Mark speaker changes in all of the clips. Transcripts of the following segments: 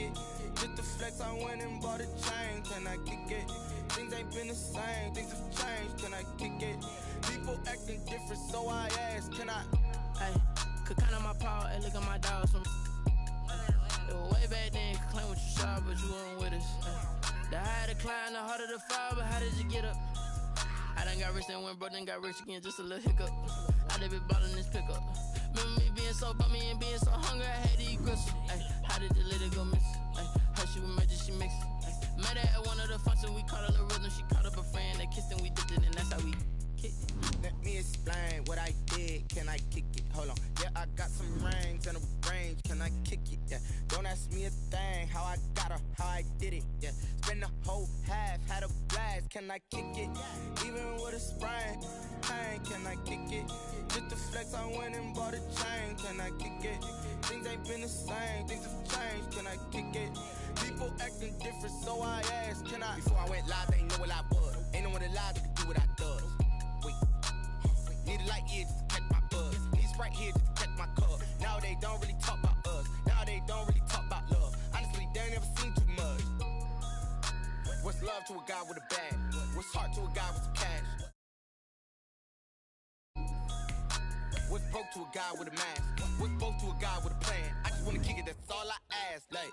Speaker 1: it? Just the flex, I went and bought a chain. Can I kick it? Things ain't been the same, things have changed. Can I kick it? People acting different, so I ask, can I?
Speaker 2: Hey, could count on my power, hey, look at my dogs from. It was way back then, could claim what you saw, but you weren't with us. The higher the climb, the harder the fall, but how did you get up? I done got rich and went broke, then got rich again, just a little hiccup. I done been ballin' this pickup. Remember me being so bummy and being so hungry, I had to eat gristle. Ay, how did the lady go miss? Ay, how she was magic, she mixed. Met her at one of the functions, we caught a little rhythm. She caught up a friend, they kissed and we dipped it, and that's how we kicked it.
Speaker 1: Let me explain what I did. Can I kick it? Hold on. Yeah, I got some rings and a range. Can I kick it? Yeah. Don't ask me a thing. How I got her, how I did it. Yeah. Spend the whole half, had a blast. Can I kick it? Even with a sprain. Pain, can I kick it? Just the flex, I went and bought a chain. Can I kick it? Things ain't been the same, things have changed. Can I kick it? People acting different, so I asked, can I? Before I went live, they ain't know what I was. Ain't no one alive that could do what I does. Wait. Need a light here just to catch my buzz. Need Sprite here just to catch my cup. Now they don't really talk about us. Now they don't really talk about love. Honestly, they ain't never seen too much. What's love to a guy with a bag? What's heart to a guy with some cash? What's broke to a guy with a mask? What's both to a guy with a plan? I just wanna kick it, that's all I ask. Like,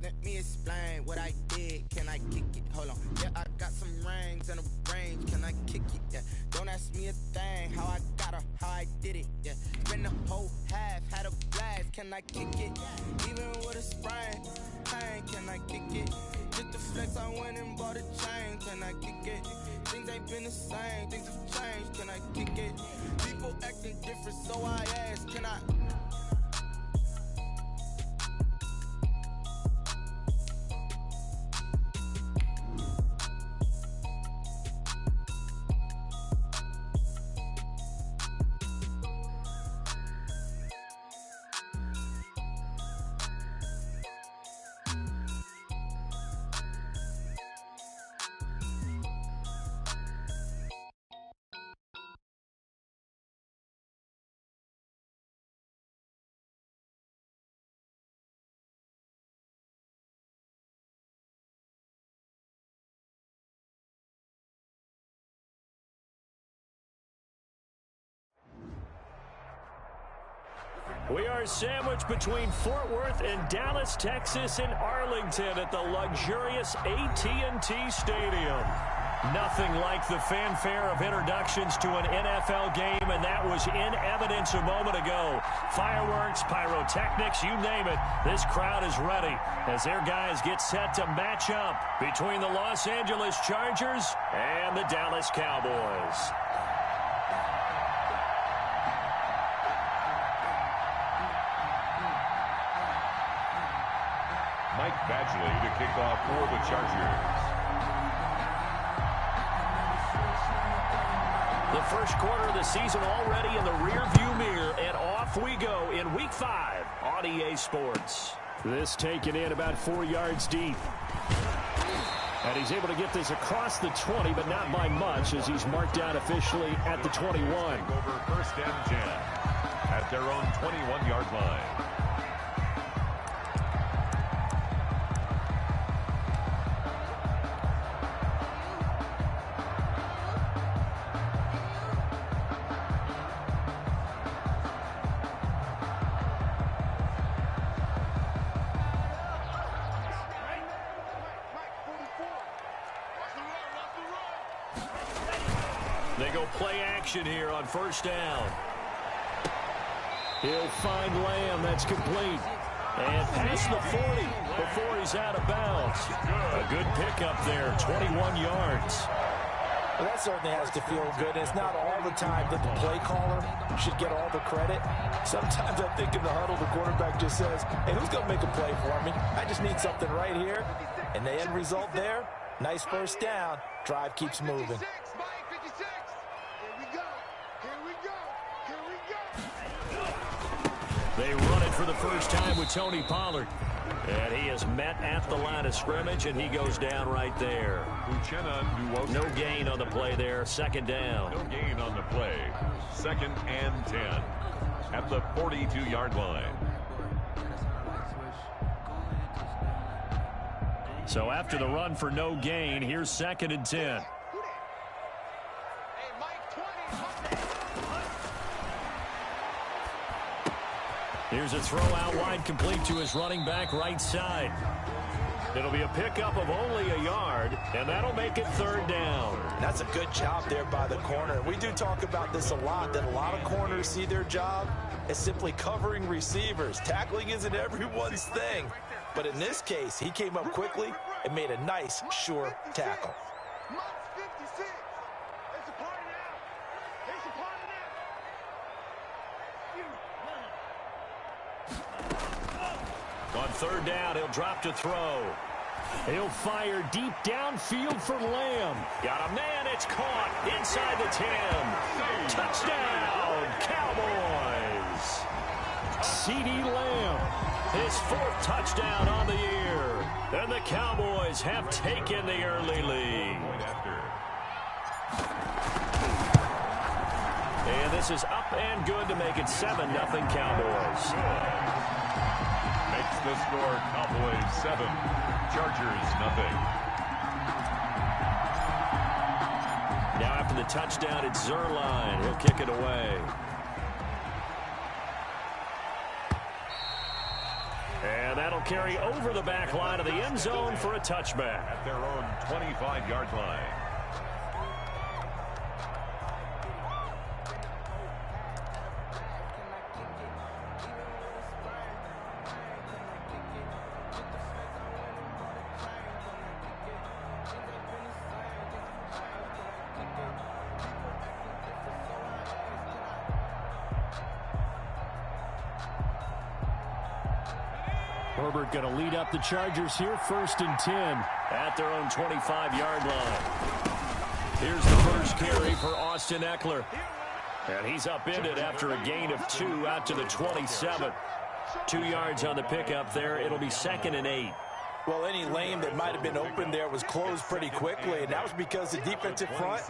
Speaker 1: let me explain what I did. Can I kick it? Hold on. Yeah, I got some rings and a range. Can I kick it? Yeah. Don't ask me a thing. How I got her, how I did it. Yeah. Spend the whole half, had a blast. Can I kick it? Even with a sprain. Pain, can I kick it? Just the flex, I went and bought a chain. Can I kick it? Things ain't been the same, things have changed. Can I kick it? People acting different, so I ask, can I?
Speaker 3: We are sandwiched between Fort Worth and Dallas, Texas, and Arlington at the luxurious AT&T Stadium. Nothing like the fanfare of introductions to an NFL game, and that was in evidence a moment ago. Fireworks, pyrotechnics, you name it. This crowd is ready as their guys get set to match up between the Los Angeles Chargers and the Dallas Cowboys.
Speaker 4: Mike Badgley to kick off for the Chargers.
Speaker 3: The first quarter of the season already in the rearview mirror, and off we go in Week 5 on EA Sports. This taken in about 4 yards deep. And he's able to get this across the 20, but not by much, as he's marked down officially at the 21.
Speaker 4: Over first and 10 at their own 21-yard line.
Speaker 3: They go play action here on first down. He'll find Lamb. That's complete. And past the 40 before he's out of bounds. A good pickup there, 21 yards.
Speaker 5: Well, that certainly has to feel good. It's not all the time that the play caller should get all the credit. Sometimes I think in the huddle, the quarterback just says, hey, who's going to make a play for me? I just need something right here. And the end result there, nice first down. Drive keeps moving.
Speaker 3: They run it for the first time with Tony Pollard. And he is met at the line of scrimmage, and he goes down right there. No gain on the play there. Second down.
Speaker 4: No gain on the play. Second and 10 at the 42-yard line.
Speaker 3: So after the run for no gain, here's 2nd and 10. Here's a throw out wide, complete to his running back right side. It'll be a pickup of only a yard, and that'll make it 3rd down.
Speaker 5: That's a good job there by the corner. We do talk about this a lot, that a lot of corners see their job as simply covering receivers. Tackling isn't everyone's thing. But in this case, he came up quickly and made a nice, sure tackle.
Speaker 3: On 3rd down, he'll drop to throw. He'll fire deep downfield for Lamb. Got a man, it's caught inside the 10. Touchdown, Cowboys. CeeDee Lamb, his 4th touchdown on the year. And the Cowboys have taken the early lead. And this is up and good to make it 7-0 Cowboys.
Speaker 4: Makes the score Cowboys 7, Chargers 0.
Speaker 3: Now after the touchdown, it's Zerline. He'll kick it away. And that'll carry over the back line of the end zone for a touchback.
Speaker 4: At their own 25-yard line.
Speaker 3: Herbert going to lead up the Chargers here, 1st and 10 at their own 25-yard line. Here's the first carry for Austin Eckler. And he's upended after a gain of 2 out to the 27. 2 yards on the pickup there. It'll be 2nd and 8.
Speaker 5: Well, any lane that might have been open there was closed pretty quickly, and that was because the defensive front,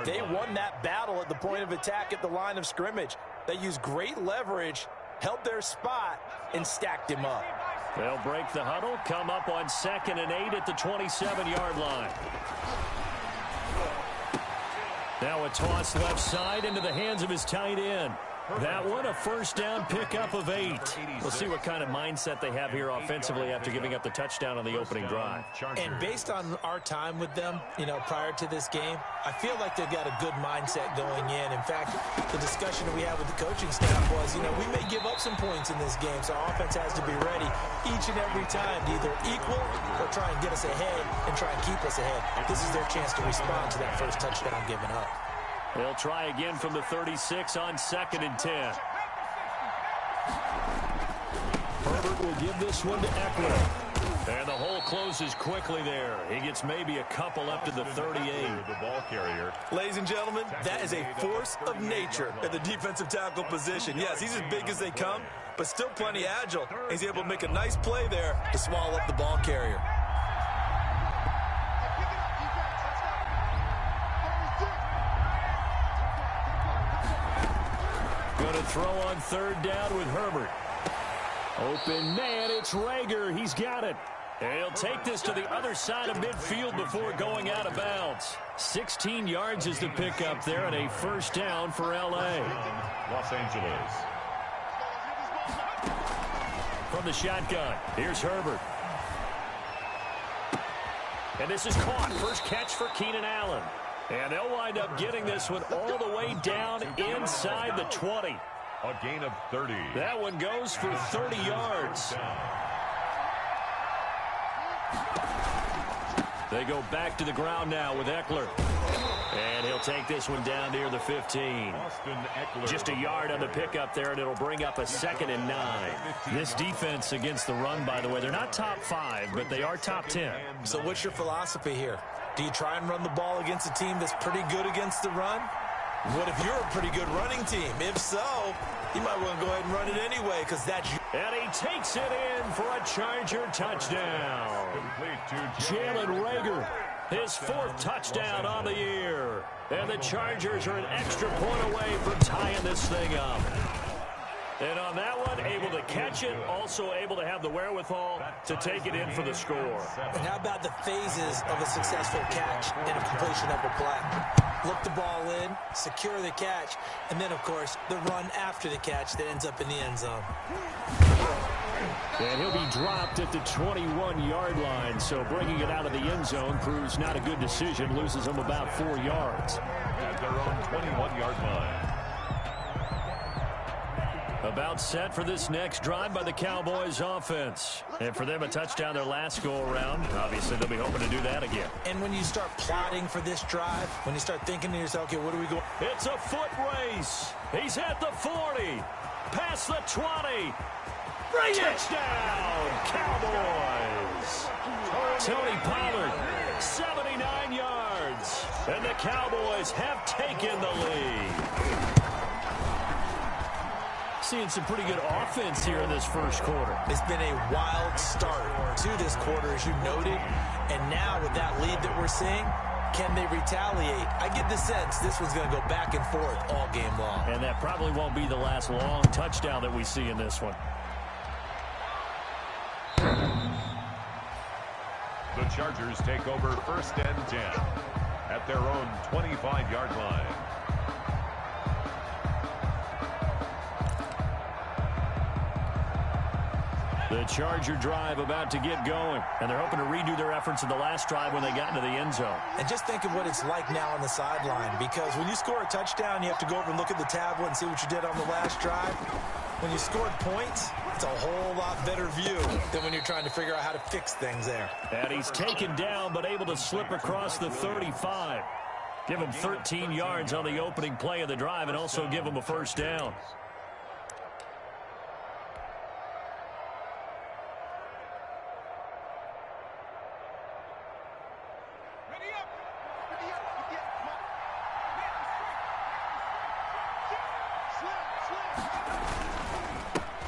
Speaker 5: they won that battle at the point of attack at the line of scrimmage. They used great leverage, held their spot, and stacked him up.
Speaker 3: They'll break the huddle, come up on 2nd and 8 at the 27-yard line. Now a toss left side into the hands of his tight end. That one, a 1st down pickup of 8. We'll see what kind of mindset they have here offensively after giving up the touchdown on the opening drive.
Speaker 5: And based on our time with them, prior to this game, I feel like they've got a good mindset going in. In fact, the discussion that we had with the coaching staff was, we may give up some points in this game, so our offense has to be ready each and every time to either equal or try and get us ahead and try and keep us ahead. This is their chance to respond to that first touchdown given up.
Speaker 3: They'll try again from the 36 on 2nd and 10. Herbert will give this one to Eckler. And the hole closes quickly there. He gets maybe a couple up to the 38.
Speaker 4: The ball carrier.
Speaker 5: Ladies and gentlemen, that is a force of nature at the defensive tackle position. Yes, he's as big as they come, but still plenty agile. He's able to make a nice play there to swallow up the ball carrier.
Speaker 3: Going to throw on 3rd down with Herbert. Open man, it's Rager. He's got it. And he'll take this to the other side of midfield before going out of bounds. 16 yards is the pickup there, and a 1st down for L.A.
Speaker 4: Los Angeles.
Speaker 3: From the shotgun, here's Herbert. And this is caught. First catch for Keenan Allen. And they'll wind up getting this one all the way down inside the 20.
Speaker 4: A gain of 30.
Speaker 3: That one goes for 30 yards. They go back to the ground now with Eckler. And he'll take this one down near the 15. Just a yard on the pickup there, and it'll bring up a 2nd and 9. This defense against the run, by the way, they're not top 5, but they are top 10.
Speaker 5: So what's your philosophy here? Do you try and run the ball against a team that's pretty good against the run? What if you're a pretty good running team? If so, you might want to go ahead and run it anyway, because that's...
Speaker 3: And he takes it in for a Charger touchdown. Jalen Rager, his 4th touchdown on the year. And the Chargers are an extra point away from tying this thing up. And on that one, able to catch it, also able to have the wherewithal to take it in for the score.
Speaker 5: And how about the phases of a successful catch and a completion of a play? Look the ball in, secure the catch, and then, of course, the run after the catch that ends up in the end zone.
Speaker 3: And he'll be dropped at the 21-yard line, so bringing it out of the end zone proves not a good decision, loses him about 4 yards.
Speaker 4: At their own 21-yard line.
Speaker 3: About set for this next drive by the Cowboys offense. And for them, a touchdown their last go-around. Obviously, they'll be hoping to do that again.
Speaker 5: And when you start plotting for this drive, when you start thinking to yourself, okay, what are we going?
Speaker 3: It's a foot race. He's at the 40. Past the 20. Bring it! Touchdown, Cowboys. Tony Pollard, 79 yards. And the Cowboys have taken the lead. Seeing some pretty good offense here in this first quarter.
Speaker 5: It's been a wild start to this quarter, as you noted. And now with that lead that we're seeing, can they retaliate? I get the sense this one's going to go back and forth all game long.
Speaker 3: And that probably won't be the last long touchdown that we see in this one.
Speaker 4: The Chargers take over 1st and 10 at their own 25-yard line.
Speaker 3: The Charger drive about to get going, and they're hoping to redo their efforts in the last drive when they got into the end zone.
Speaker 5: And just think of what it's like now on the sideline, because when you score a touchdown, you have to go over and look at the tablet and see what you did on the last drive. When you scored points, it's a whole lot better view than when you're trying to figure out how to fix things there.
Speaker 3: And he's taken down, but able to slip across the 35. Give him 13 yards on the opening play of the drive and also give him a first down.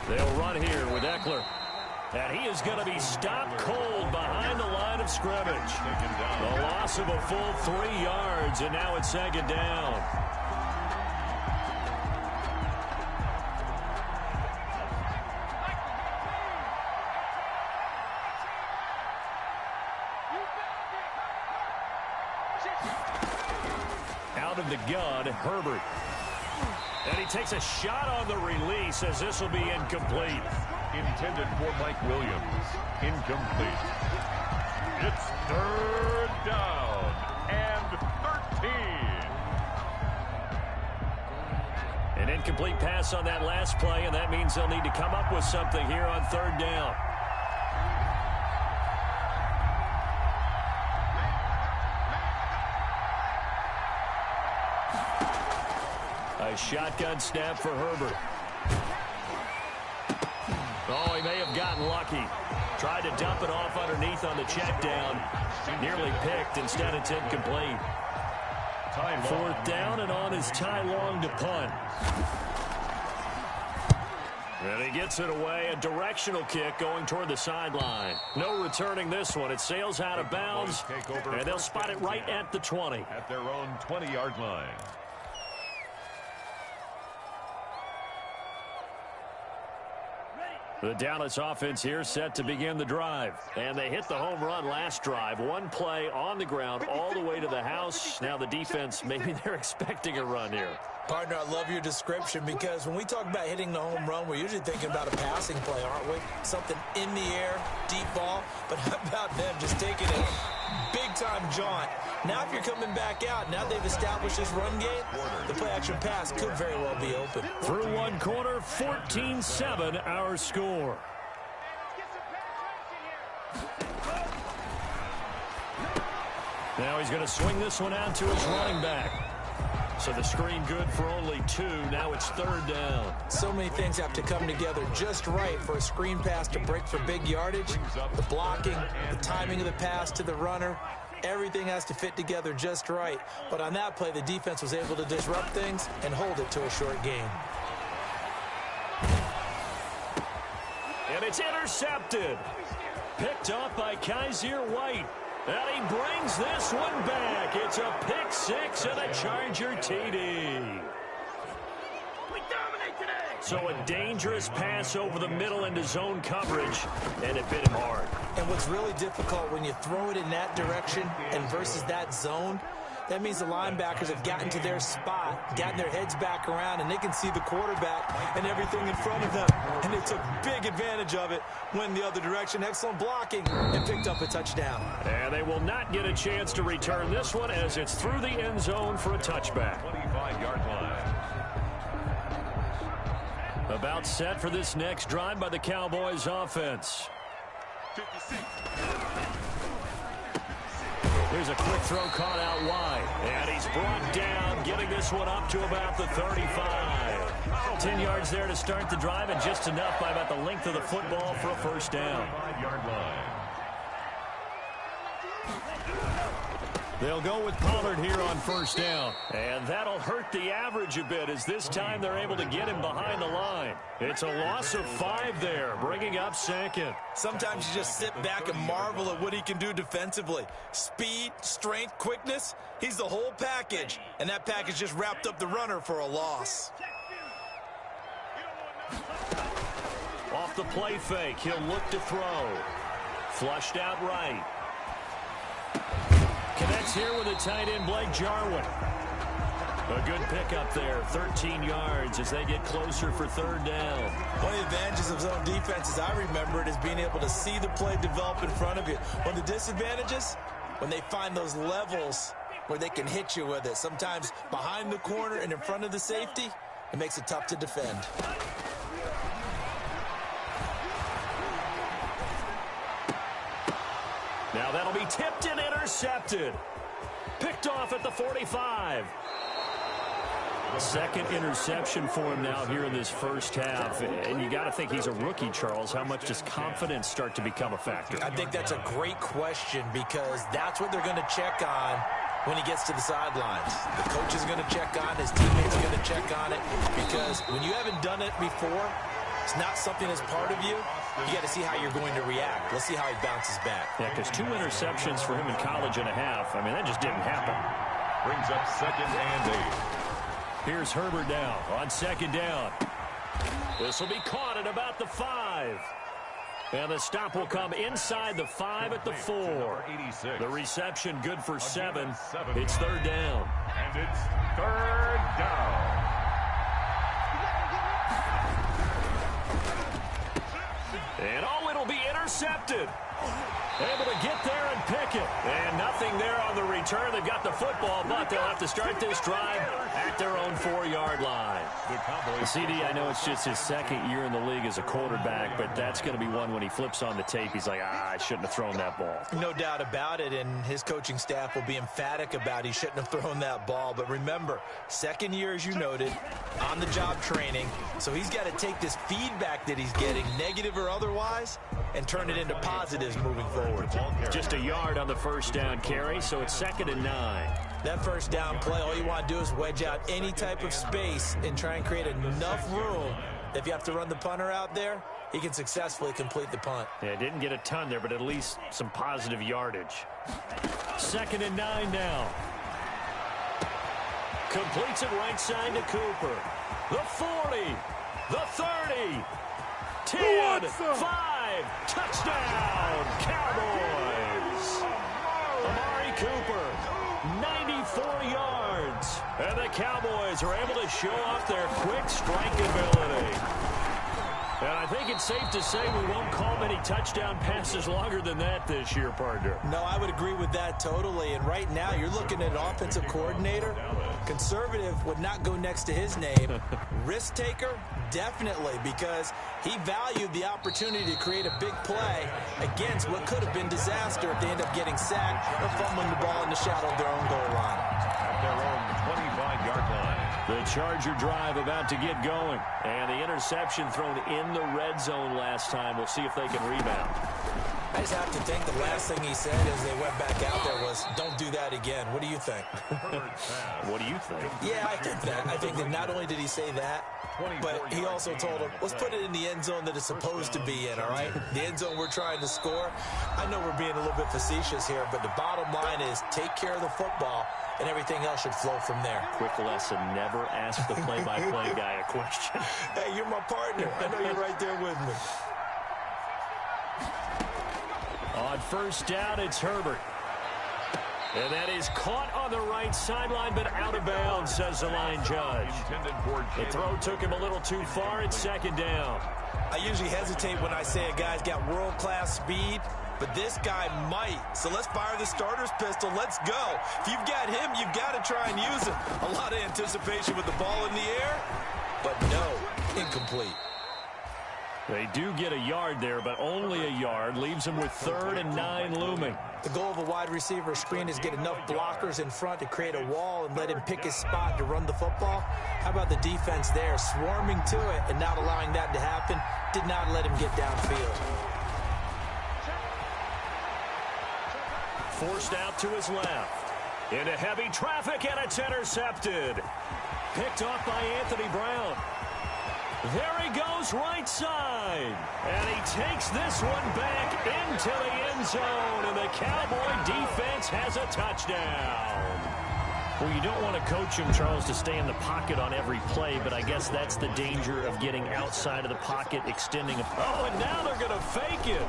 Speaker 3: They'll run here with Eckler. And he is going to be stopped cold behind the line of scrimmage. The loss of a full 3 yards, and now it's 2nd down. Out of the gun, Herbert. And he takes a shot on the release as this will be incomplete.
Speaker 4: Intended for Mike Williams. Incomplete. It's 3rd down and 13.
Speaker 3: An incomplete pass on that last play, and that means they'll need to come up with something here on 3rd down. A shotgun snap for Herbert. Oh, he may have gotten lucky. Tried to dump it off underneath on the check down. Nearly picked. Instead, it's incomplete. 4th down, and on is Ty Long to punt. And he gets it away. A directional kick going toward the sideline. No returning this one. It sails out of bounds, and they'll spot it right at the 20.
Speaker 4: At their own 20-yard line.
Speaker 3: The Dallas offense here set to begin the drive. And they hit the home run last drive. One play on the ground all the way to the house. Now the defense, maybe they're expecting a run here.
Speaker 5: Partner, I love your description, because when we talk about hitting the home run, we're usually thinking about a passing play, aren't we? Something in the air, deep ball. But how about them just taking a big-time jaunt? Now if you're coming back out, now they've established this run game, the play-action pass could very well be open.
Speaker 3: Through one quarter, 14-7 our score. Now he's going to swing this one out to his running back. So the screen good for only 2. Now it's 3rd down.
Speaker 5: So many things have to come together just right for a screen pass to break for big yardage. The blocking, the timing of the pass to the runner, everything has to fit together just right. But on that play, the defense was able to disrupt things and hold it to a short gain.
Speaker 3: And it's intercepted. Picked off by Kaiser White. And he brings this one back. It's a pick 6 and a Charger TD.
Speaker 2: We dominate today.
Speaker 3: So a dangerous pass over the middle into zone coverage, and it bit him hard.
Speaker 5: And what's really difficult when you throw it in that direction and versus that zone, that means the linebackers have gotten to their spot, gotten their heads back around, and they can see the quarterback and everything in front of them. And they took big advantage of it, went the other direction. Excellent blocking, and picked up a touchdown.
Speaker 3: And they will not get a chance to return this one as it's through the end zone for a touchback.
Speaker 4: 25-yard line.
Speaker 3: About set for this next drive by the Cowboys offense.
Speaker 4: 56.
Speaker 3: Here's a quick throw caught out wide. And he's brought down, getting this one up to about the 35. 10 yards there to start the drive, and just enough by about the length of the football for a first down.
Speaker 4: 5-yard line.
Speaker 3: They'll go with Pollard here on first down. And that'll hurt the average a bit, as this time they're able to get him behind the line. It's a loss of 5 there, bringing up second.
Speaker 5: Sometimes you just sit back and marvel at what he can do defensively. Speed, strength, quickness, he's the whole package. And that package just wrapped up the runner for a loss.
Speaker 3: Off the play fake, he'll look to throw. Flushed out right. Connects here with a tight end, Blake Jarwin. A good pickup there, 13 yards as they get closer for third down.
Speaker 5: One of the advantages of zone defense, as I remember it, is being able to see the play develop in front of you. One of the disadvantages, when they find those levels where they can hit you with it. Sometimes behind the corner and in front of the safety, it makes it tough to defend.
Speaker 3: Now that'll be tipped and intercepted. Picked off at the 45. Second interception for him now here in this first half. And you got to think he's a rookie, Charles. How much does confidence start to become a factor?
Speaker 5: I think that's a great question, because that's what they're going to check on when he gets to the sidelines. The coach is going to check on it. His teammates are going to check on it, because when you haven't done it before, it's not something that's part of you. You got to see how you're going to react. Let's see how he bounces back.
Speaker 3: Yeah, because 2 interceptions for him in college and a half. I mean, that just didn't happen.
Speaker 4: Brings up 2nd and 8.
Speaker 3: Here's Herbert now on 2nd down. This will be caught at about the 5. And the stop will come inside the 5 at the 4. The reception good for 7. It's 3rd down.
Speaker 4: And it's 3rd down.
Speaker 3: And it'll be intercepted. Able to get there and pick it. And nothing there on the return. They've got the football, but they'll have to start this drive at their own 4-yard line. CD, I know it's just his 2nd year in the league as a quarterback, but that's going to be one when he flips on the tape. He's like, I shouldn't have thrown that ball.
Speaker 5: No doubt about it, and his coaching staff will be emphatic about he shouldn't have thrown that ball. But remember, 2nd year, as you noted, on-the-job training. So he's got to take this feedback that he's getting, negative or otherwise, and turn it into positives moving forward.
Speaker 3: Just a yard on the first down carry, so it's 2nd and 9.
Speaker 5: That first down play, all you want to do is wedge out any type of space and try and create enough room that if you have to run the punter out there, he can successfully complete the punt.
Speaker 3: Yeah, didn't get a ton there, but at least some positive yardage. 2nd and 9 now. Completes it right side to Cooper. The 40, the 30, 10, 5, touchdown, Cowboys. Amari Cooper, 94 yards. And the Cowboys are able to show off their quick strike ability. And I think it's safe to say we won't call many touchdown passes longer than that this year, partner.
Speaker 5: No, I would agree with that totally. And right now, you're looking at an offensive coordinator. Conservative would not go next to his name. Risk taker, definitely, because he valued the opportunity to create a big play against what could have been disaster if they end up getting sacked or fumbling the ball in the shadow of their own goal line.
Speaker 4: At their own 25-yard line.
Speaker 3: The Charger drive about to get going. And the interception thrown in the red zone last time. We'll see if they can rebound.
Speaker 5: I just have to think the last thing he said as they went back out there was, don't do that again. What do you think?
Speaker 3: What do you think?
Speaker 5: Yeah, I think that. I think that not only did he say that, but he also told him, let's put it in the end zone that it's supposed to be in, all right? The end zone we're trying to score. I know we're being a little bit facetious here, but the bottom line is take care of the football and everything else should flow from there.
Speaker 3: Quick lesson, never ask the play-by-play guy a question.
Speaker 5: Hey, you're my partner. I know you're right there with me.
Speaker 3: On first down, it's Herbert. And that is caught on the right sideline, but out of bounds, says the line judge. The throw took him a little too far. It's second down.
Speaker 5: I usually hesitate when I say a guy's got world-class speed, but this guy might. So let's fire the starter's pistol. Let's go. If you've got him, you've got to try and use him. A lot of anticipation with the ball in the air, but no, incomplete.
Speaker 3: They do get a yard there, but only a yard. Leaves them with 3rd and 9 looming.
Speaker 5: The goal of a wide receiver screen is get enough blockers in front to create a wall and let him pick his spot to run the football. How about the defense there, swarming to it and not allowing that to happen? Did not let him get downfield.
Speaker 3: Forced out to his left. Into heavy traffic, and it's intercepted. Picked off by Anthony Brown. There he goes, right side. And he takes this one back into the end zone. And the Cowboy defense has a touchdown. Well, you don't want to coach him, Charles, to stay in the pocket on every play, but I guess that's the danger of getting outside of the pocket, extending a... Oh, and now they're going to fake it.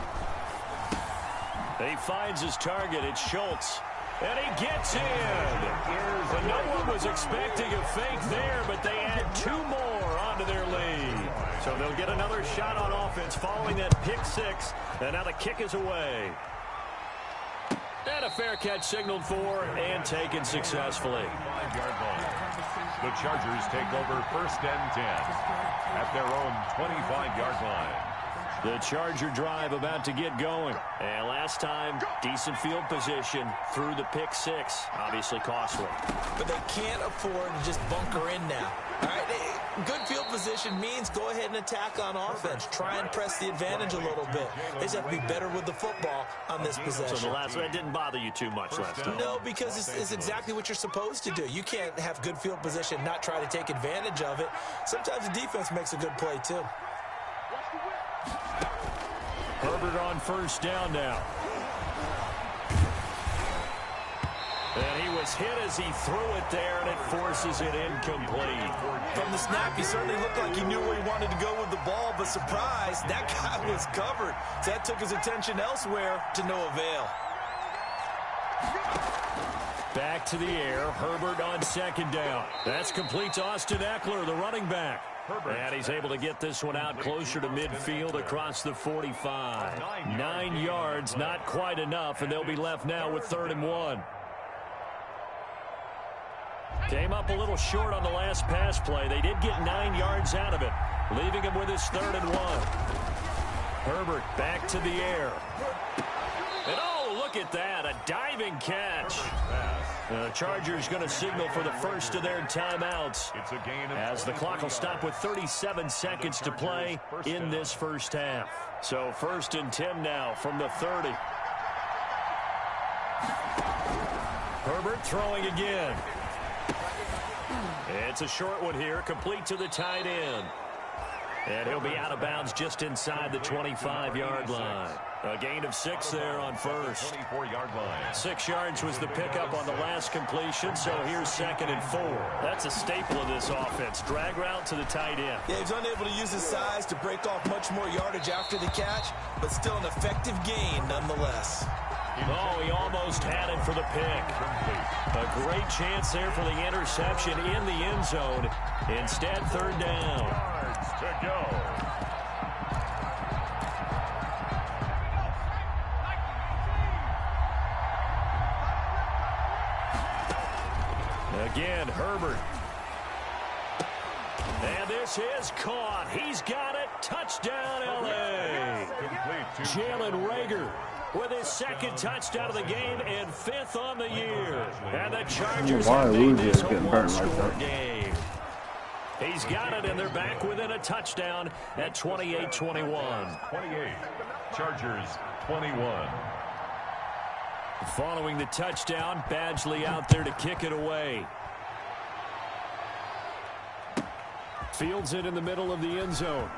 Speaker 3: He finds his target. It's Schultz. And he gets in. And no one was expecting a fake there, but they add 2 more onto their lead. So they'll get another shot on offense following that pick 6. And now the kick is away. And a fair catch signaled for and taken successfully.
Speaker 4: The Chargers take over 1st and 10 at their own 25-yard line.
Speaker 3: The Charger drive about to get going. And last time, decent field position through the pick 6. Obviously costly.
Speaker 5: But they can't afford to just bunker in now. All right, good field position means go ahead and attack on offense. Try and press the advantage a little bit. They just have to be better with the football on this possession.
Speaker 3: So the last one didn't bother you too much last time?
Speaker 5: No, because it's exactly what you're supposed to do. You can't have good field position, not try to take advantage of it. Sometimes the defense makes a good play, too.
Speaker 3: Herbert on first down now. And he was hit as he threw it there, and it forces it incomplete.
Speaker 5: From the snap, he certainly looked like he knew where he wanted to go with the ball, but surprise, that guy was covered. So that took his attention elsewhere to no avail.
Speaker 3: Back to the air, Herbert on second down. That's complete to Austin Eckler, the running back. And he's able to get this one out closer to midfield across the 45. 9 yards, not quite enough, and they'll be left now with 3rd and 1. Came up a little short on the last pass play. They did get 9 yards out of it, leaving him with his 3rd and 1. Herbert back to the air. And oh, look at that, a diving catch. The Chargers going to signal for the first of their timeouts as the clock will stop with 37 seconds to play in this first half. So 1st and 10 now from the 30. Herbert throwing again. It's a short one here, complete to the tight end. And he'll be out of bounds just inside the 25-yard line. A gain of 6 there on first.
Speaker 4: 24-yard line.
Speaker 3: 6 yards was the pickup on the last completion, so here's 2nd and 4. That's a staple of this offense. Drag route to the tight end.
Speaker 5: Yeah, he's unable to use his size to break off much more yardage after the catch, but still an effective gain nonetheless.
Speaker 3: Oh, he almost had it for the pick. A great chance there for the interception in the end zone. Instead, 3rd down.
Speaker 4: Yards to go.
Speaker 3: Again, Herbert. And this is caught. He's got it. Touchdown, L.A. Jalen Reagor with his 2nd touchdown of the game and 5th on the year. And the Chargers have made this a one-score game. He's got it, and they're back within a touchdown at 28-21.
Speaker 4: 28. Chargers 21.
Speaker 3: Following the touchdown, Badgley out there to kick it away. Fields it in the middle of the end zone.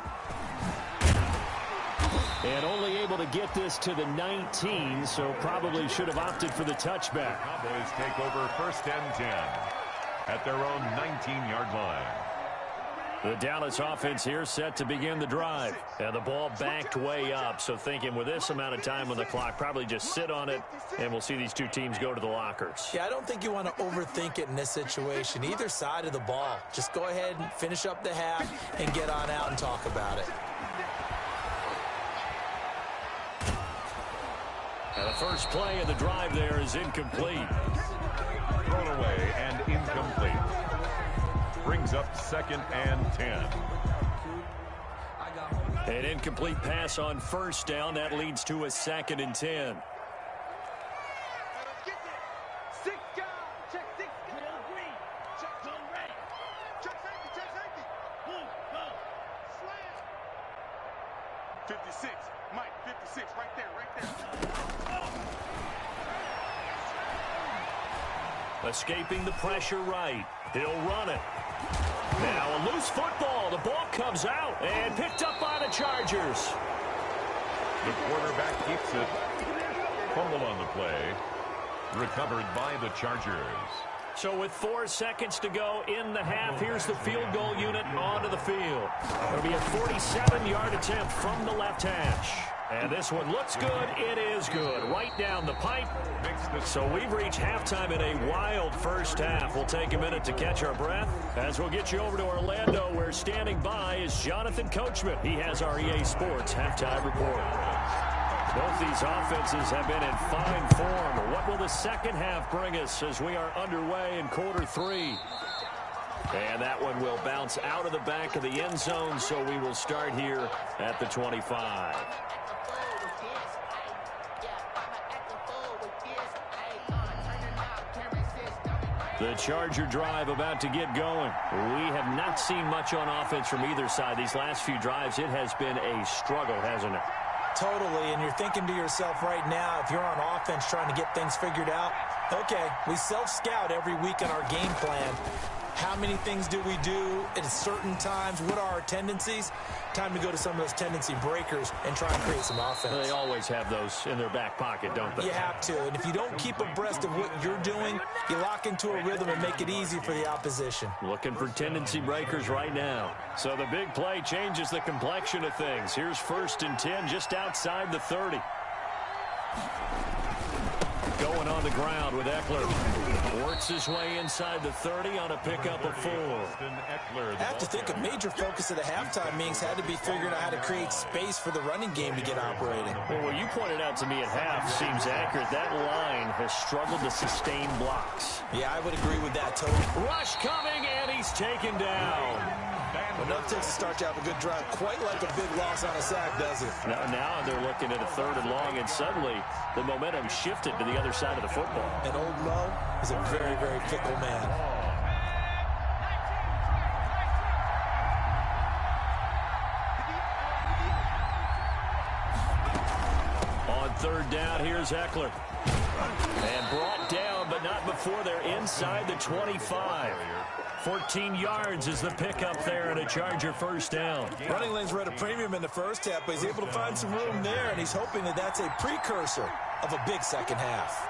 Speaker 3: And only able to get this to the 19, so probably should have opted for the touchback.
Speaker 4: Cowboys take over 1st and 10 at their own 19-yard line.
Speaker 3: The Dallas offense here set to begin the drive. And the ball backed way up, so thinking with this amount of time on the clock, probably just sit on it, and we'll see these two teams go to the lockers.
Speaker 5: Yeah, I don't think you want to overthink it in this situation. Either side of the ball. Just go ahead and finish up the half and get on out and talk about it.
Speaker 3: And the first play of the drive there is incomplete.
Speaker 4: Thrown away and incomplete. Brings up 2nd and 10.
Speaker 3: An incomplete pass on 1st down. That leads to a 2nd and 10. Escaping the pressure right. He'll run it. Now a loose football. The ball comes out and picked up by the Chargers.
Speaker 4: The quarterback keeps it. Fumble on the play. Recovered by the Chargers.
Speaker 3: So with 4 seconds to go in the half, here's the field goal unit onto the field. It'll be a 47-yard attempt from the left hash. And this one looks good. It is good. Right down the pipe. So we've reached halftime in a wild first half. We'll take a minute to catch our breath as we'll get you over to Orlando, where standing by is Jonathan Coachman. He has our EA Sports halftime report. Both these offenses have been in fine form. What will the second half bring us as we are underway in quarter 3? And that one will bounce out of the back of the end zone, so we will start here at the 25. The Charger drive about to get going. We have not seen much on offense from either side. These last few drives, it has been a struggle, hasn't it?
Speaker 5: Totally, and you're thinking to yourself right now, if you're on offense trying to get things figured out, okay, we self-scout every week in our game plan. How many things do we do at certain times? What are our tendencies? Time to go to some of those tendency breakers and try and create some offense.
Speaker 3: They always have those in their back pocket, don't they?
Speaker 5: You have to, and if you don't keep abreast of what you're doing, you lock into a rhythm and make it easy for the opposition.
Speaker 3: Looking for tendency breakers right now. So the big play changes the complexion of things. Here's 1st and 10 just outside the 30. Going on the ground with Eckler. Works his way inside the 30 on a pickup of 4.
Speaker 5: I have to think a major focus of the halftime meetings had to be figuring out how to create space for the running game to get operating.
Speaker 3: Well, what you pointed out to me at half seems accurate. That line has struggled to sustain blocks.
Speaker 5: Yeah, I would agree with that totally.
Speaker 3: Rush coming, and he's taken down.
Speaker 5: Enough takes to start you have a good drive. Quite like a big loss on a sack, does it?
Speaker 3: Now they're looking at a 3rd and long, and suddenly the momentum shifted to the other side of the football.
Speaker 5: And old Mo is a very, very fickle man.
Speaker 3: On 3rd down, here's Eckler. And brought down, but not before they're inside the 25. 14 yards is the pickup there, and a Charger 1st down.
Speaker 5: Running lanes were at a premium in the first half, but he's able to find some room there, and he's hoping that that's a precursor of a big second half.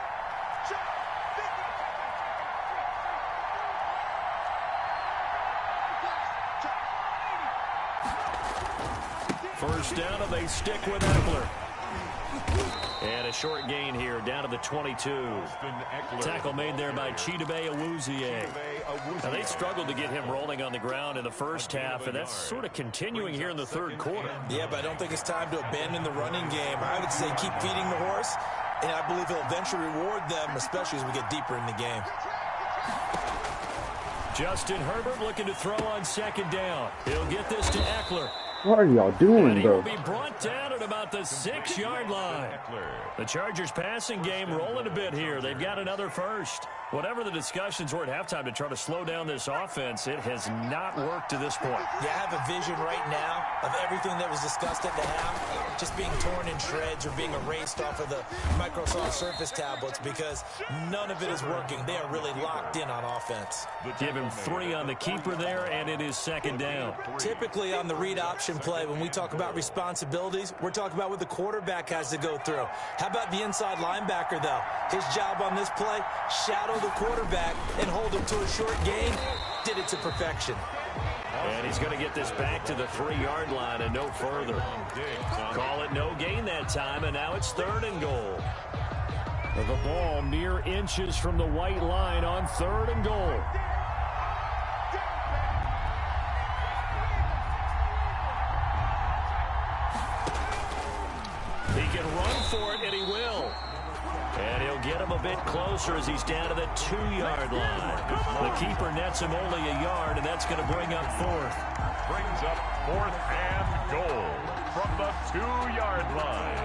Speaker 3: First down, and they stick with Eckler. And a short gain here down to the 22. Tackle made there by Chidobe Awuzie. Now, they struggled to get him rolling on the ground in the first half, and that's sort of continuing here in the 3rd quarter.
Speaker 5: Yeah, but I don't think it's time to abandon the running game. I would say keep feeding the horse, and I believe he'll eventually reward them, especially as we get deeper in the game.
Speaker 3: Justin Herbert looking to throw on 2nd down. He'll get this to Eckler.
Speaker 6: What are y'all doing,
Speaker 3: and he
Speaker 6: bro?
Speaker 3: will be brought down at about the 6-yard line. The Chargers passing game rolling a bit here. They've got another 1st. Whatever the discussions were at halftime to try to slow down this offense, it has not worked to this point.
Speaker 5: Yeah, I have a vision right now of everything that was discussed at the half just being torn in shreds or being erased off of the Microsoft Surface tablets because none of it is working. They are really locked in on offense.
Speaker 3: Give him 3 on the keeper there, and it is second down.
Speaker 5: Typically on the read option play, when we talk about responsibilities, we're talking about what the quarterback has to go through. How about the inside linebacker, though? His job on this play, shadow the quarterback and hold him to a short gain. Did it to perfection.
Speaker 3: And he's going to get this back to the 3-yard line and no further. Call it no gain that time, and now it's 3rd and goal. The ball mere inches from the white line on 3rd and goal. He can run for it, and he will. And he'll get him a bit closer as he's down to the 2-yard line. The keeper nets him only a yard, and that's going to bring up 4th.
Speaker 4: Brings up 4th and goal from the 2-yard line.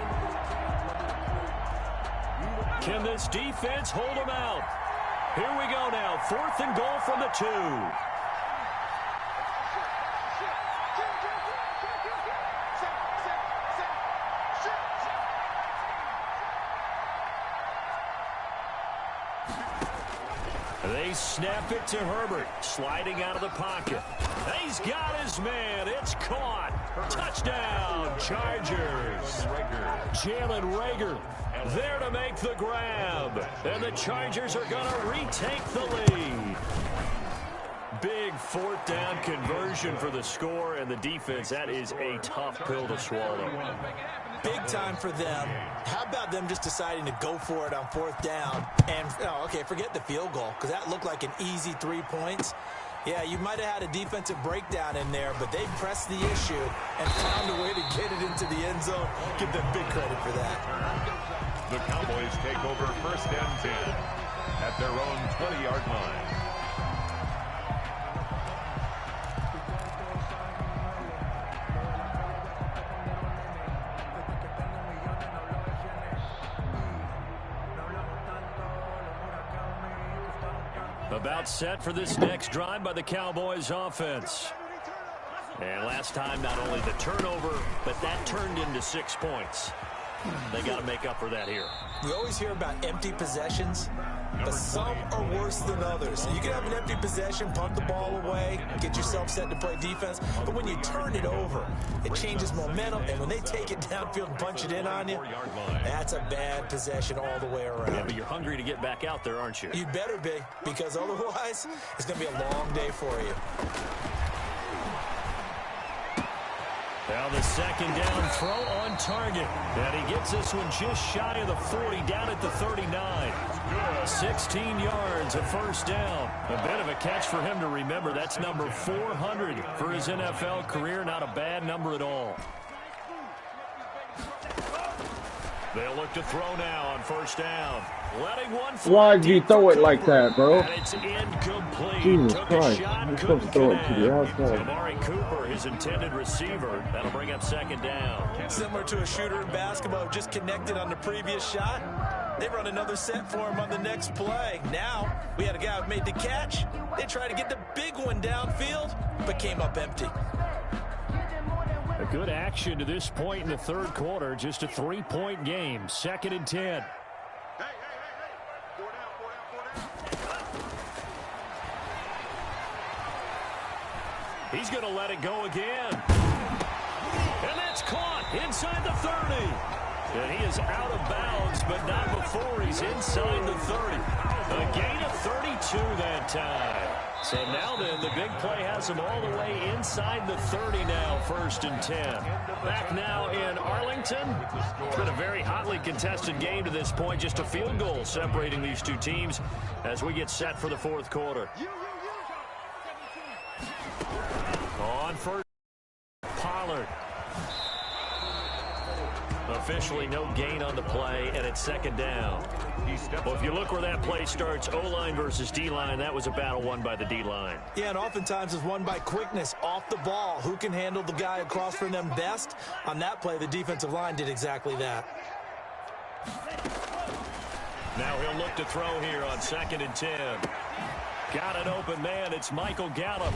Speaker 3: Can this defense hold him out? Here we go now. 4th and goal from the 2. They snap it to Herbert, sliding out of the pocket. He's got his man. It's caught. Touchdown, Chargers. Jalen Reagor there to make the grab. And the Chargers are going to retake the lead. Big 4th down conversion for the score, and the defense, that is a tough pill to swallow.
Speaker 5: Big time for them. How about them just deciding to go for it on 4th down? And, okay, forget the field goal, because that looked like an easy 3 points. Yeah, you might have had a defensive breakdown in there, but they pressed the issue and found a way to get it into the end zone. Give them big credit for that.
Speaker 4: The Cowboys take over 1st and 10 at their own 20-yard line.
Speaker 3: About set for this next drive by the Cowboys offense. And last time, not only the turnover, but that turned into 6 points. They got to make up for that here.
Speaker 5: We always hear about empty possessions, but some are worse than others. You can have an empty possession, punt the ball away, get yourself set to play defense, but when you turn it over, it changes momentum, and when they take it downfield and punch it in on you, that's a bad possession all the way around.
Speaker 3: Yeah, but you're hungry to get back out there, aren't you?
Speaker 5: You better be, because otherwise, it's going to be a long day for you.
Speaker 3: Now the 2nd down throw on target. And he gets this one just shy of the 40, down at the 39. 16 yards, a 1st down. A bit of a catch for him to remember. That's number 400 for his NFL career. Not a bad number at all. They'll look to throw now on 1st down. Letting one fly.
Speaker 6: Why'd you throw it like that, bro?
Speaker 3: And it's incomplete.
Speaker 6: Jesus
Speaker 3: Took
Speaker 6: Christ.
Speaker 3: a shot,
Speaker 6: You're supposed to throw it to the outside.
Speaker 3: Amari Cooper, his intended receiver. That'll bring up 2nd down.
Speaker 5: Similar to a shooter in basketball who just connected on the previous shot. They run another set for him on the next play. Now, we had a guy who made the catch. They tried to get the big one downfield, but came up empty.
Speaker 3: A good action to this point in the 3rd quarter. Just a 3-point game. 2nd and 10. He's going to let it go again. And that's caught inside the 30. And he is out of bounds, but not before he's inside the 30. A gain of 32 that time. So now then, the big play has him all the way inside the 30 now, 1st and 10. Back now in Arlington. It's been a very hotly contested game to this point. Just a field goal separating these two teams as we get set for the 4th quarter. On 1st, Pollard. Officially no gain on the play, and it's 2nd down. Well, if you look where that play starts, O-line versus D-line, that was a battle won by the D-line.
Speaker 5: Yeah, and oftentimes it's won by quickness off the ball. Who can handle the guy across from them best? On that play, the defensive line did exactly that.
Speaker 3: Now he'll look to throw here on 2nd and 10. Got an open man. It's Michael Gallup.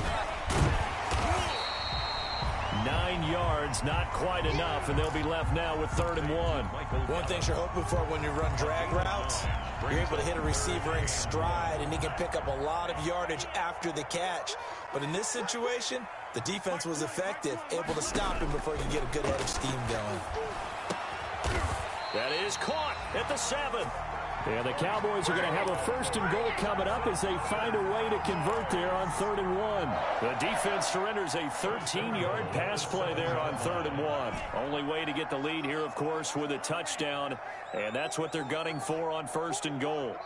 Speaker 3: 9 9 yards, not quite enough, and they'll be left now with 3rd and 1.
Speaker 5: One thing you're hoping for when you run drag routes, you're able to hit a receiver in stride, and he can pick up a lot of yardage after the catch. But in this situation, the defense was effective, able to stop him before he could get a good head of steam going.
Speaker 3: That is caught at the 7. And the Cowboys are going to have a 1st and goal coming up as they find a way to convert there on 3rd and 1. The defense surrenders a 13-yard pass play there on 3rd and 1. Only way to get the lead here, of course, with a touchdown. And that's what they're gunning for on 1st and goal.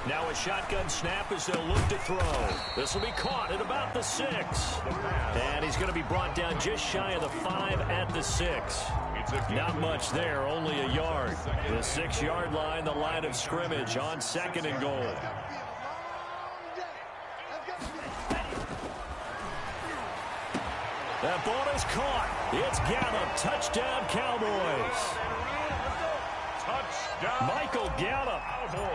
Speaker 3: Now a shotgun snap as they'll look to throw. This will be caught at about the 6. And he's going to be brought down just shy of the 5 at the 6. Not much there, only a yard. The 6-yard line, the line of scrimmage on 2nd and goal. That ball is caught. It's Gallup. Touchdown, Cowboys. Touchdown. Michael Gallup,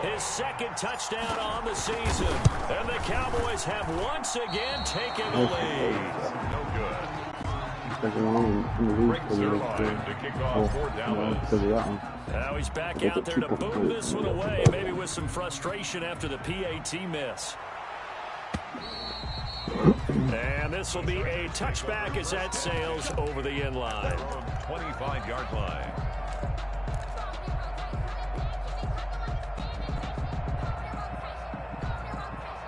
Speaker 3: his 2nd touchdown on the season. And the Cowboys have once again taken the lead. No good. Now he's back out there to boom this one away, maybe with some frustration after the PAT miss. And this will be a touchback as that sails over the end line.
Speaker 4: 25-yard line.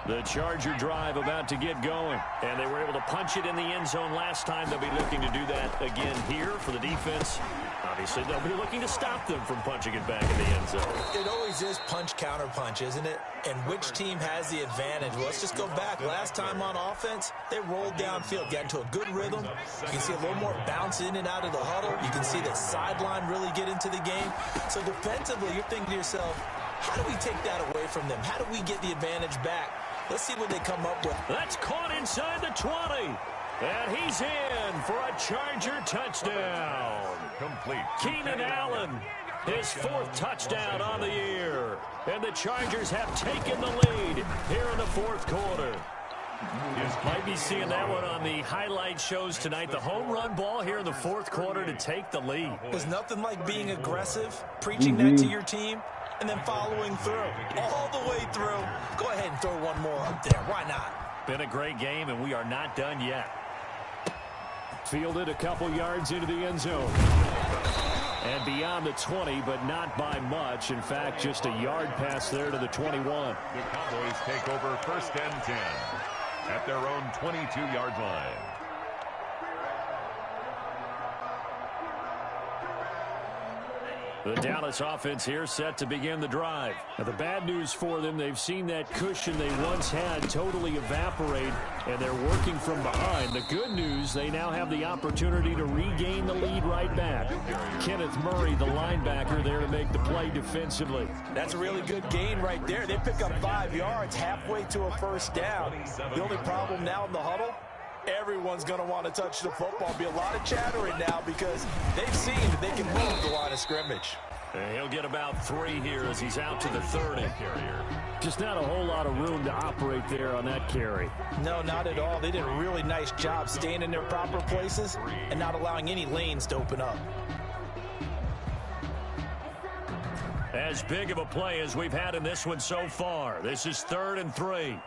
Speaker 3: The Charger drive about to get going. And they were able to punch it in the end zone last time. They'll be looking to do that again here for the defense. Obviously, they'll be looking to stop them from punching it back in the end zone.
Speaker 5: It always is punch-counter-punch, isn't it? And which team has the advantage? Well, let's just go back. Last time on offense, they rolled downfield, got into a good rhythm. You can see a little more bounce in and out of the huddle. You can see the sideline really get into the game. So defensively, you're thinking to yourself, how do we take that away from them? How do we get the advantage back? Let's see what they come up with.
Speaker 3: That's caught inside the 20. And he's in for a Charger touchdown.
Speaker 4: Complete.
Speaker 3: Keenan Allen, his 4th touchdown on the year. And the Chargers have taken the lead here in the 4th quarter. Might be seeing that one on the highlight shows tonight. The home run ball here in the 4th quarter to take the lead.
Speaker 5: There's nothing like being aggressive, preaching that to your team, and then following through. All the way through. Go ahead and throw one more up there. Why not?
Speaker 3: Been a great game, and we are not done yet. Fielded a couple yards into the end zone. And beyond the 20, but not by much. In fact, just a yard pass there to the 21.
Speaker 4: The Cowboys take over 1st and 10 at their own 22-yard line.
Speaker 3: The Dallas offense here set to begin the drive. Now, the bad news for them, they've seen that cushion they once had totally evaporate, and they're working from behind. The good news, they now have the opportunity to regain the lead right back. Kenneth Murray, the linebacker, there to make the play defensively.
Speaker 5: That's a really good gain right there. They pick up 5 yards halfway to a 1st down. The only problem now in the huddle, everyone's going to want to touch the football. Be a lot of chattering now because they've seen that they can move the line of scrimmage.
Speaker 3: And he'll get about 3 here as he's out to the 30. Just not a whole lot of room to operate there on that carry.
Speaker 5: No, not at all. They did a really nice job staying in their proper places and not allowing any lanes to open up.
Speaker 3: As big of a play as we've had in this one so far. This is 3rd and 3.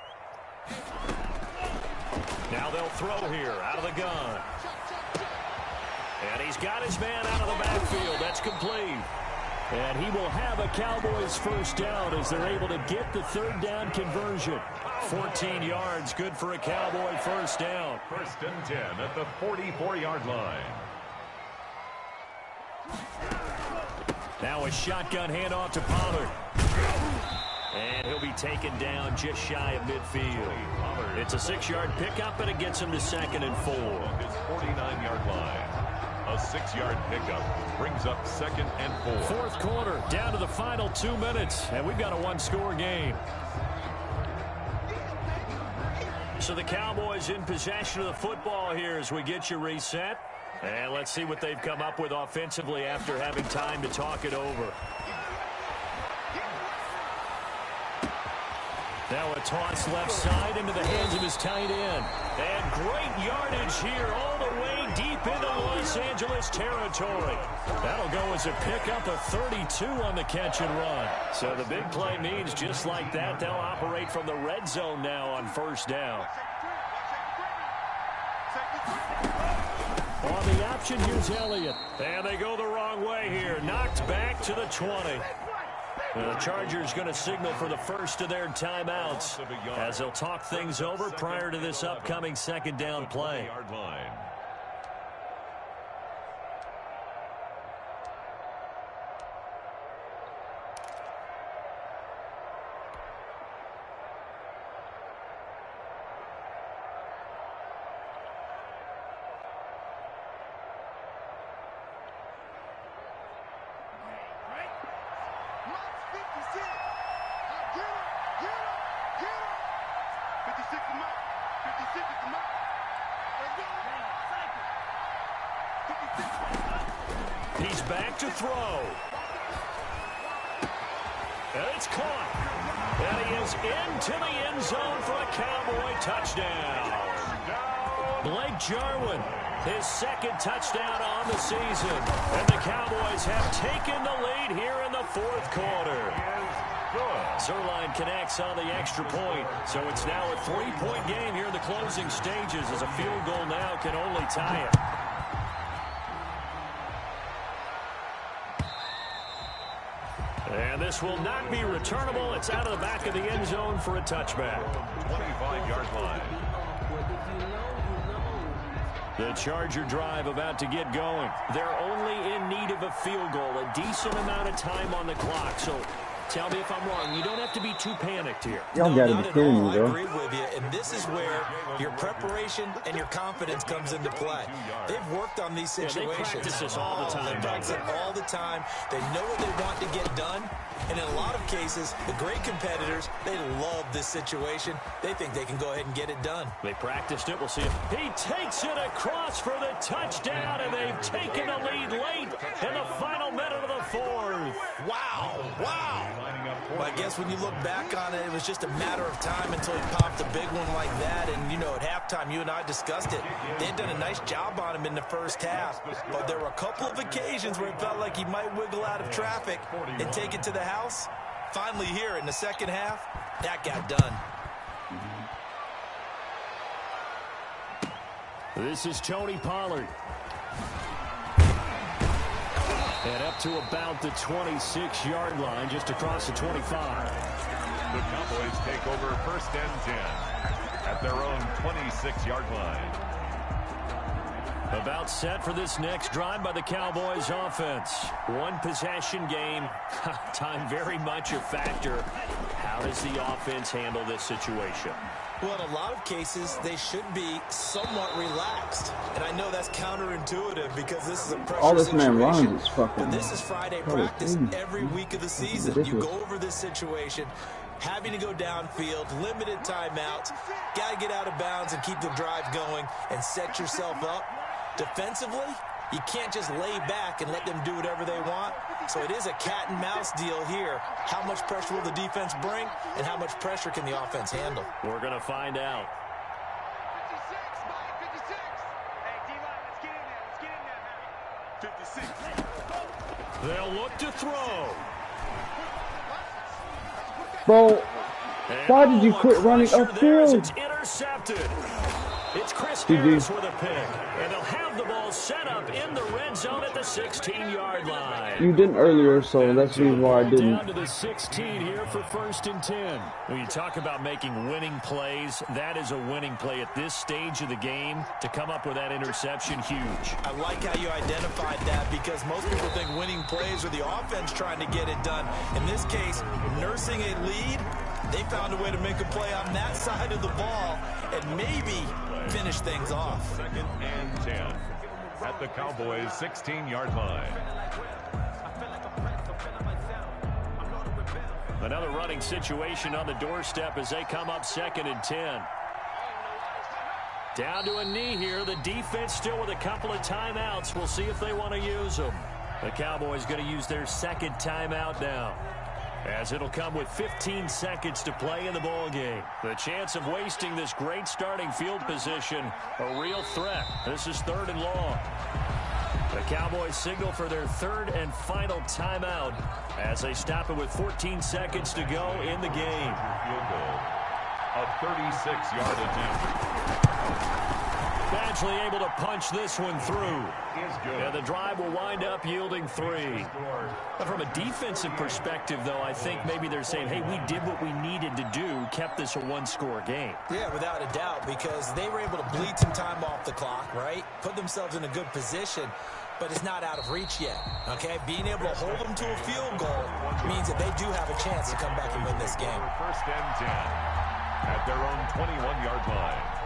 Speaker 3: Now they'll throw here out of the gun. And he's got his man out of the backfield. That's complete. And he will have a Cowboys 1st down as they're able to get the 3rd down conversion. 14 yards, good for a Cowboy 1st down.
Speaker 4: 1st and 10 at the 44-yard line.
Speaker 3: Now a shotgun handoff to Pollard. And he'll be taken down just shy of midfield. It's a 6-yard pickup, and it gets him to 2nd and 4.
Speaker 4: His 49-yard line. A 6-yard pickup brings up 2nd and 4.
Speaker 3: 4th quarter, down to the final 2 minutes, and we've got a 1-score game. So the Cowboys in possession of the football here as we get you reset. And let's see what they've come up with offensively after having time to talk it over. Now a toss left side into the hands of his tight end. And great yardage here all the way deep into Los Angeles territory. That'll go as a pickup of 32 on the catch and run. So the big play means just like that, they'll operate from the red zone now on first down. On the option, here's Elliott. And they go the wrong way here. Knocked back to the 20. The Chargers going to signal for the first of their timeouts as they'll talk things over prior to this upcoming second down play. He's back to throw. And it's caught. And he is into the end zone for a Cowboy touchdown. Blake Jarwin, his second touchdown on the season. And the Cowboys have taken the lead here in the fourth quarter. Zerline connects on the extra point. So it's now a 3-point game here in the closing stages as a field goal now can only tie it. And this will not be returnable. It's out of the back of the end zone for a touchback.
Speaker 4: 25-yard line.
Speaker 3: The Charger drive about to get going. They're only in need of a field goal, a decent amount of time on the clock. So tell me if I'm wrong. You don't have to be too panicked here.
Speaker 6: Y'all got to be kidding me,
Speaker 5: I
Speaker 6: bro.
Speaker 5: agree with you, and this is where your preparation and your confidence comes into play. They've worked on these situations.
Speaker 3: They practice this all the time.
Speaker 5: They practice it all the time. They know what they want to get done, and in a lot of cases, the great competitors, they love this situation. They think they can go ahead and get it done.
Speaker 3: They practiced it. We'll see if he takes it across for the touchdown, and they've taken the lead late in the final minute of the fourth.
Speaker 5: Wow. Well, I guess when you look back on it, it was just a matter of time until he popped a big one like that. And, you know, at halftime, you and I discussed it. They had done a nice job on him in the first half. But there were a couple of occasions where it felt like he might wiggle out of traffic and take it to the house. Finally here in the second half, that got done.
Speaker 3: This is Tony Pollard. And up to about the 26-yard line, just across the 25.
Speaker 4: The Cowboys take over first and 10 at their own 26-yard line.
Speaker 3: About set for this next drive by the Cowboys offense. One possession game. Time very much a factor. How does the offense handle this situation?
Speaker 5: Well, in a lot of cases, they should be somewhat relaxed. And I know that's counterintuitive because this is a pressure
Speaker 6: All this
Speaker 5: situation.
Speaker 6: man runs is fucking.
Speaker 5: But this is Friday practice every week of the season. You go over this situation, having to go downfield, limited timeouts, got to get out of bounds and keep the drive going and set yourself up. Defensively, you can't just lay back and let them do whatever they want. So it is a cat and mouse deal here. How much pressure will the defense bring, and how much pressure can the offense handle?
Speaker 3: We're going to find out.
Speaker 4: 56, Mike. 56.
Speaker 3: They'll look to throw.
Speaker 6: Bro, why did you quit running upfield?
Speaker 3: It's intercepted. It's Chris Harris with a pick. And they'll have the ball set up in the red zone at the 16-yard line.
Speaker 6: You didn't earlier, so that's the reason why I didn't.
Speaker 3: Down to the 16 here for first and 10. When you talk about making winning plays, that is a winning play at this stage of the game. To come up with that interception, huge.
Speaker 5: I like how you identified that because most people think winning plays are the offense trying to get it done. In this case, nursing a lead, they found a way to make a play on that side of the ball and maybe finish things off.
Speaker 4: Second and 10 at the Cowboys' 16-yard line.
Speaker 3: Another running situation on the doorstep as they come up second and 10. Down to a knee here. The defense still with a couple of timeouts. We'll see if they want to use them. The Cowboys going to use their second timeout now. as it'll come with 15 seconds to play in the ball game. The chance of wasting this great starting field position, a real threat. This is 3rd and long. The Cowboys signal for their 3rd and final timeout as they stop it with 14 seconds to go in the game.
Speaker 4: Field goal, a 36-yard attempt.
Speaker 3: Badgley able to punch this one through. And the drive will wind up yielding 3. But from a defensive perspective, though, I think maybe they're saying, hey, we did what we needed to do, kept this a 1-score game.
Speaker 5: Yeah, without a doubt, because they were able to bleed some time off the clock, right? Put themselves in a good position, but it's not out of reach yet, okay? Being able to hold them to a field goal means that they do have a chance to come back and win this game.
Speaker 4: 1st and 10 at their own 21-yard line.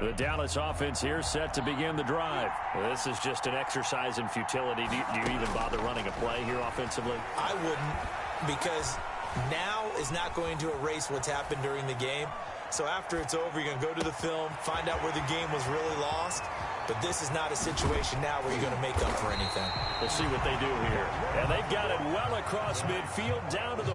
Speaker 3: The Dallas offense here set to begin the drive. This is just an exercise in futility. Do you even bother running a play here offensively?
Speaker 5: I wouldn't, because now is not going to erase what's happened during the game. So after it's over, you're going to go to the film, find out where the game was really lost. But this is not a situation now where you're going to make up for anything.
Speaker 3: We'll see what they do here. And they've got it well across midfield down to the